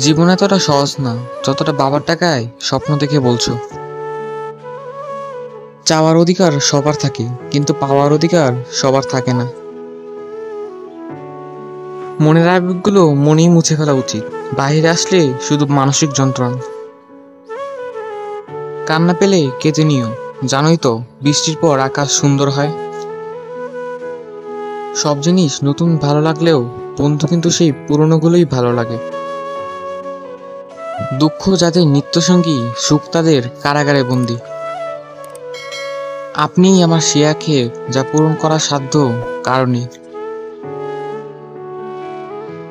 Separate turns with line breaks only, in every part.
জীবন এতটা সহজ না যতটা বাবার টাকায় স্বপ্ন দেখে বলছো। চাওয়ার অধিকার সবার থাকে, কিন্তু পাওয়ার অধিকার সবার থাকে না। মনের আবেগগুলো মনেই মুছে ফেলা উচিত, বাইরে আসলে শুধু মানসিক যন্ত্রণা। কান্না পেলে কেঁদে নিও, জানোই তো বৃষ্টির পর আকাশ সুন্দর হয়। সব জিনিস নতুন ভালো লাগলেও বন্ধু কিন্তু সেই পুরনোগুলোই ভালো লাগে। দুঃখ যাদের নিত্যসঙ্গী, সুখ তাদের কারাগারে বন্দী। আপনিই আমার শিয়া খেয়ে যা পূরণ করার সাধ্য কারণে।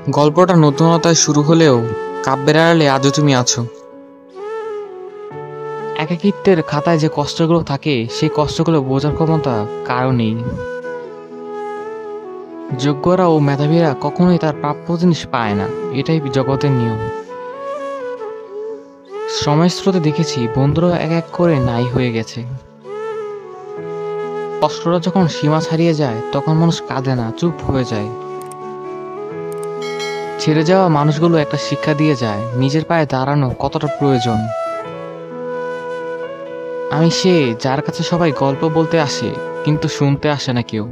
গল্পটা নতুনতায় শুরু হলেও কাব্যের আড়ালে আজও তুমি আছো। একাকিত্বের খাতায় যে কষ্টগুলো থাকে সেই কষ্টগুলো বোঝার ক্ষমতা কারো নেই। যোগ্যরা ও মেধাবীরা কখনোই তার প্রাপ্য জিনিস পায় না, এটাই জগতের নিয়ম। সময়ের স্রোতে দেখেছি বন্ধুরা এক এক করে নাই হয়ে গেছে। কষ্টটা যখন সীমা ছাড়িয়ে যায় তখন মানুষ কাঁদে না, চুপ হয়ে যায়। ছেড়ে যাওয়া মানুষগুলো একটা শিক্ষা দিয়ে যায় নিজের পায়ে দাঁড়ানো কতটা প্রয়োজন। আমি সে যার কাছে সবাই গল্প বলতে আসে কিন্তু শুনতে আসে না কেউ।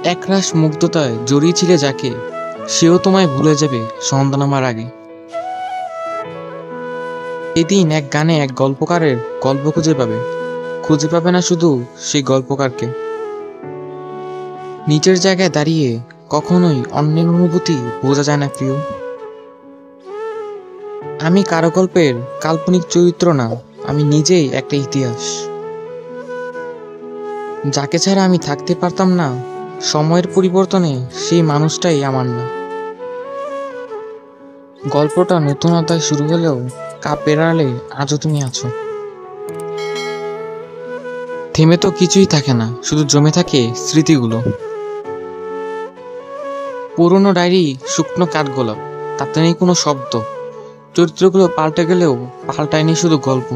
একরাশ মুগ্ধতায় জড়িয়েছিলে যাকে, সেও তোমায় ভুলে যাবে সন্ধ্যা নামার আগে। এদিন এক গানে এক গল্পকারের গল্প খুঁজে পাবে না শুধু সেই গল্পকারকে। নিজের জায়গায় দাঁড়িয়ে কখনোই অন্যের অনুভূতি বোঝা যায় না প্রিয়। আমি কারো গল্পের কাল্পনিক চরিত্র না, আমি নিজেই একটা ইতিহাস। যাকে ছাড়া আমি থাকতে পারতাম না, সময়ের পরিবর্তনে সেই মানুষটাই আমার না। গল্পটা নতুন অধ্যায় শুরু হলেও কাব্যের আড়ালে আজও তুমি আছো। থেমে তো কিছুই থাকে না, শুধু জমে থাকে স্মৃতিগুলো। পুরনো ডায়েরি শুকনো কাঠগোলাপ, তাতে নেই কোনো শব্দ। চরিত্রগুলো পাল্টে গেলেও পাল্টায়নি শুধু গল্প।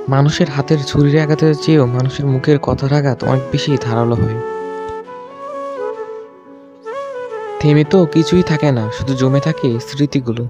মানুষের হাতের ছুরির আঘাতের চেয়েও মানুষের মুখের কথার আঘাত অনেক বেশি ধারালো হয়। থেমে তো কিছুই থাকে না, শুধু জমে থাকে স্মৃতিগুলো।